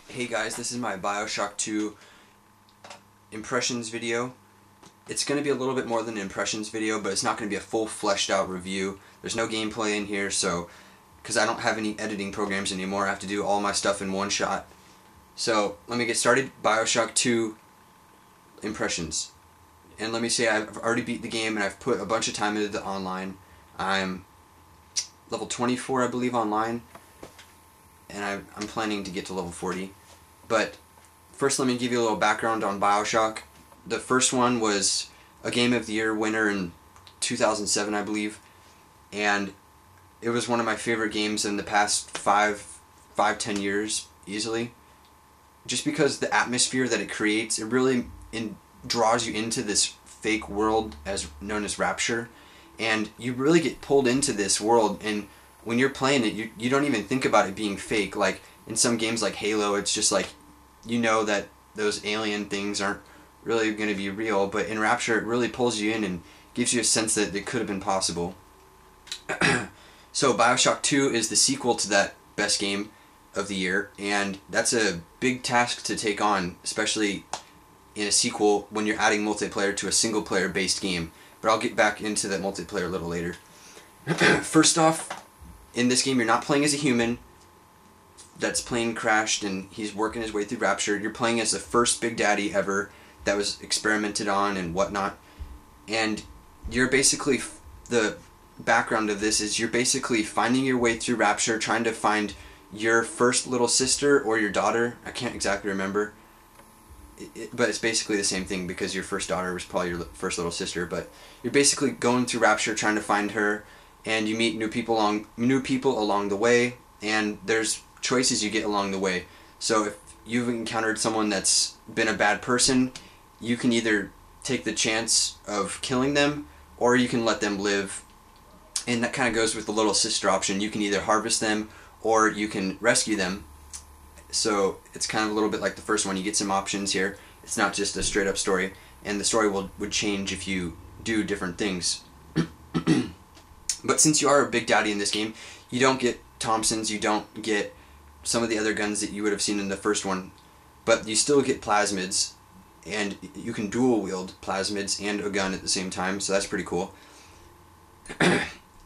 Hey guys, this is my Bioshock 2 impressions video. It's going to be a little bit more than an impressions video, but it's not going to be a full fleshed out review. There's no gameplay in here, so because I don't have any editing programs anymore, I have to do all my stuff in one shot. So let me get started. Bioshock 2 impressions. And let me say I've already beat the game and I've put a bunch of time into the online. I'm level 24 I believe online, and I'm planning to get to level 40. But first let me give you a little background on Bioshock. The first one was a Game of the Year winner in 2007 I believe, and it was one of my favorite games in the past 10 years easily. Just because the atmosphere that it creates, it really draws you into this fake world as known as Rapture, and you really get pulled into this world, and when you're playing it, you don't even think about it being fake. Like in some games like Halo, it's just like, you know that those alien things aren't really going to be real, but in Rapture it really pulls you in and gives you a sense that it could have been possible. So Bioshock 2 is the sequel to that best game of the year, and that's a big task to take on, especially in a sequel when you're adding multiplayer to a single player based game. But I'll get back into that multiplayer a little later. First off, in this game you're not playing as a human that's plane crashed and he's working his way through Rapture. You're playing as the first Big Daddy ever that was experimented on and whatnot. And you're basically, the background of this is you're basically finding your way through Rapture, trying to find your first little sister or your daughter. I can't exactly remember. But it's basically the same thing because your first daughter was probably your first little sister. But you're basically going through Rapture trying to find her, and you meet new people along the way, and there's choices you get along the way. So if you've encountered someone that's been a bad person, you can either take the chance of killing them or you can let them live. And that kind of goes with the little sister option. You can either harvest them or you can rescue them. So it's kind of a little bit like the first one. You get some options here. It's not just a straight up story, and the story would change if you do different things. But since you are a Big Daddy in this game, you don't get Thompsons, you don't get some of the other guns that you would have seen in the first one, but you still get plasmids, and you can dual wield plasmids and a gun at the same time, so that's pretty cool.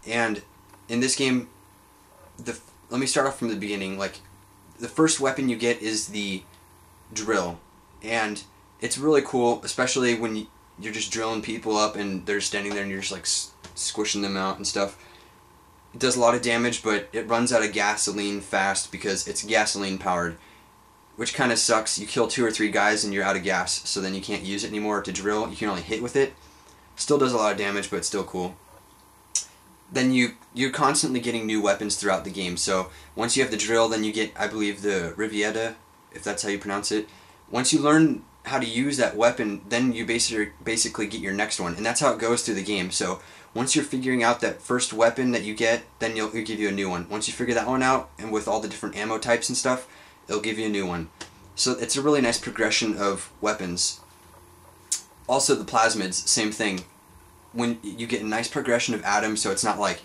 And in this game, let me start off from the beginning. Like, the first weapon you get is the drill, and it's really cool, especially when you're just drilling people up and they're standing there and you're just like squishing them out and stuff. It does a lot of damage, but it runs out of gasoline fast because it's gasoline powered, which kind of sucks. You kill 2 or 3 guys and you're out of gas, so then you can't use it anymore to drill. You can only hit with it. Still does a lot of damage, but it's still cool. Then you're constantly getting new weapons throughout the game. So once you have the drill, then you get, I believe, the Riviera, if that's how you pronounce it. Once you learn how to use that weapon, then you basically get your next one, and that's how it goes through the game. So once you're figuring out that first weapon that you get, then it'll give you a new one. Once you figure that one out, and with all the different ammo types and stuff, it'll give you a new one. So it's a really nice progression of weapons. Also the plasmids, same thing. When you get a nice progression of atoms, so it's not like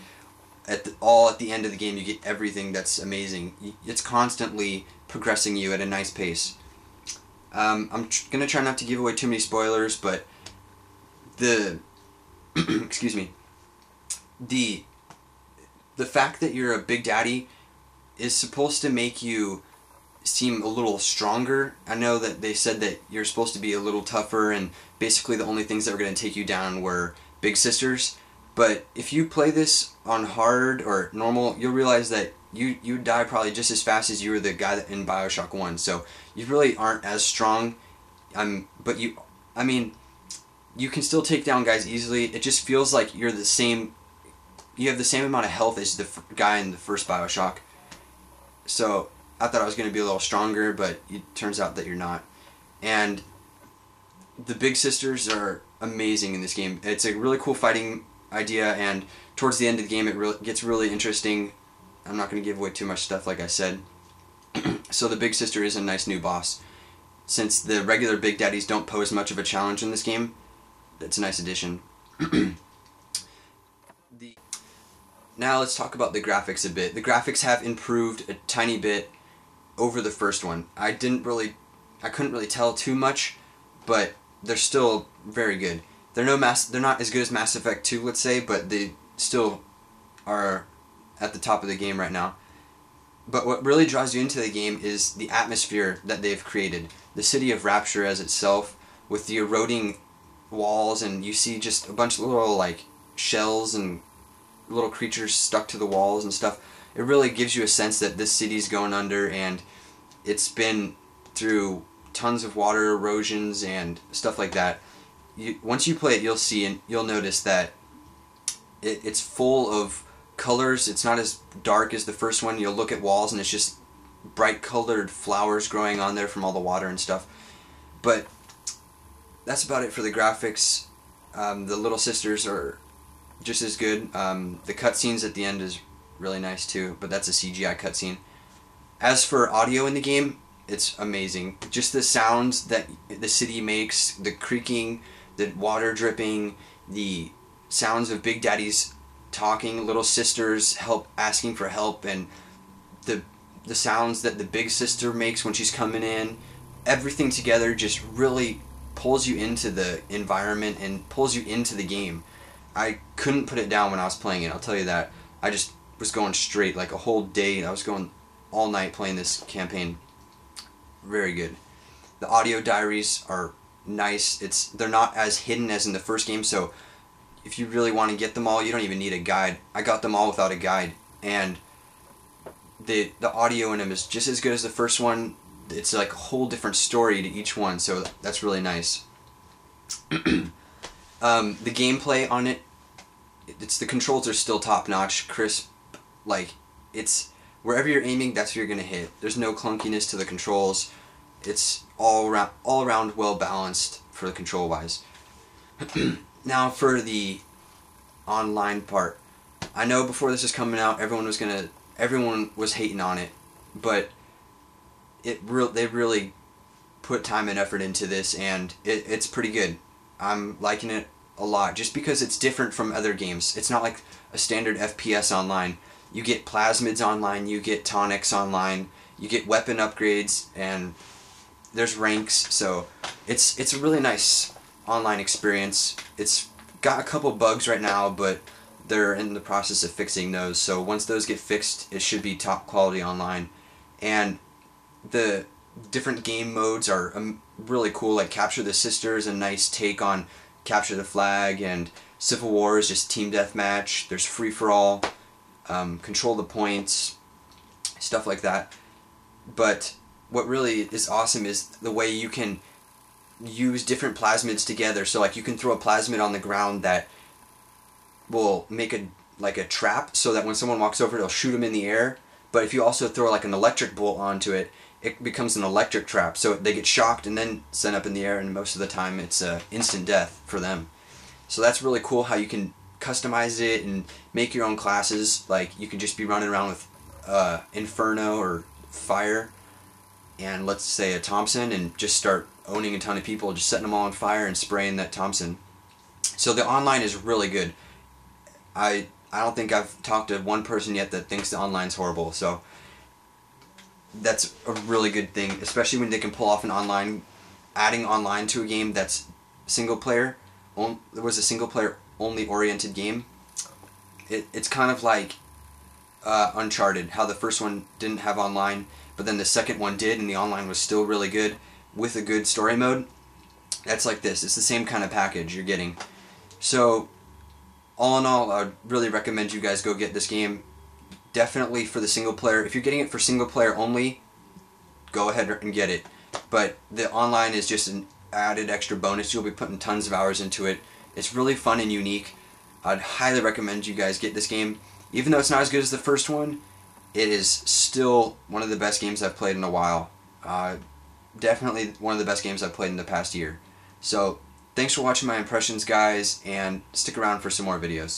at the end of the game you get everything that's amazing. It's constantly progressing you at a nice pace. I'm going to try not to give away too many spoilers, but excuse me, the fact that you're a Big Daddy is supposed to make you seem a little stronger. I know that they said that you're supposed to be a little tougher, and basically the only things that were going to take you down were big sisters. But if you play this on hard or normal, you'll realize that you die probably just as fast as you were the guy in Bioshock 1. So you really aren't as strong. But you can still take down guys easily. It just feels like you have the same amount of health as the guy in the first Bioshock. So I thought I was going to be a little stronger, but it turns out that you're not. And the big sisters are amazing in this game. It's a really cool fighting idea, and towards the end of the game it gets really interesting. I'm not going to give away too much stuff, like I said. So the big sister is a nice new boss. Since the regular Big Daddies don't pose much of a challenge in this game, it's a nice addition. Now let's talk about the graphics a bit. The graphics have improved a tiny bit over the first one. I couldn't really tell too much, but they're still very good. They're not as good as Mass Effect 2, let's say, but they still are at the top of the game right now. But what really draws you into the game is the atmosphere that they've created. The city of Rapture as itself, with the eroding walls, and you see just a bunch of little like shells and little creatures stuck to the walls and stuff. It really gives you a sense that this city's going under, and it's been through tons of water erosions and stuff like that. Once you play it, you'll see and you'll notice that it's full of colors. It's not as dark as the first one. You'll look at walls and it's just bright colored flowers growing on there from all the water and stuff. But that's about it for the graphics. The little sisters are just as good. The cutscenes at the end is really nice too, but that's a CGI cutscene. As for audio in the game, it's amazing. Just the sounds that the city makes, the creaking, the water dripping, the sounds of Big Daddy's talking, little sisters asking for help, and the sounds that the big sister makes when she's coming in. Everything together just really pulls you into the environment and pulls you into the game. I couldn't put it down when I was playing it, I'll tell you that. I just was going straight, like a whole day. I was going all night playing this campaign. Very good. The audio diaries are nice. They're not as hidden as in the first game, so if you really want to get them all, you don't even need a guide. I got them all without a guide, and the audio in them is just as good as the first one. It's like a whole different story to each one, so that's really nice. The gameplay on it, the controls are still top notch, crisp. Like, it's wherever you're aiming, that's where you're gonna hit. There's no clunkiness to the controls. It's all around well balanced for the control wise. Now for the online part, I know before this was coming out, everyone was hating on it, but they really put time and effort into this, and it's pretty good. I'm liking it a lot, just because it's different from other games. It's not like a standard FPS online. You get plasmids online, you get tonics online, you get weapon upgrades, and there's ranks, so it's a really nice online experience. It's got a couple bugs right now, but they're in the process of fixing those, so once those get fixed, it should be top quality online. And the different game modes are really cool, like Capture the Sisters, a nice take on Capture the Flag, and Civil War is just team deathmatch. There's free-for-all, Control the Points, stuff like that. But what really is awesome is the way you can use different plasmids together. So like you can throw a plasmid on the ground that will make a trap, so that when someone walks over, it'll shoot them in the air. But if you also throw like an electric bolt onto it, it becomes an electric trap, so they get shocked and then sent up in the air, and most of the time it's instant death for them. So that's really cool how you can customize it and make your own classes. Like you can just be running around with Inferno or Fire, and let's say a Thompson, and just start owning a ton of people, just setting them all on fire and spraying that Thompson. So the online is really good. I don't think I've talked to one person yet that thinks the online's horrible, so that's a really good thing, especially when they can pull off an online, adding online to a game that's single player. There was a single player only oriented game. It's kind of like Uncharted, how the first one didn't have online, but then the second one did, and the online was still really good with a good story mode. That's like this. It's the same kind of package you're getting. So all in all, I would really recommend you guys go get this game. Definitely for the single player. If you're getting it for single player only, go ahead and get it. But the online is just an added extra bonus. You'll be putting tons of hours into it. It's really fun and unique. I'd highly recommend you guys get this game. Even though it's not as good as the first one, it is still one of the best games I've played in a while. Definitely one of the best games I've played in the past year. So thanks for watching my impressions, guys, and stick around for some more videos.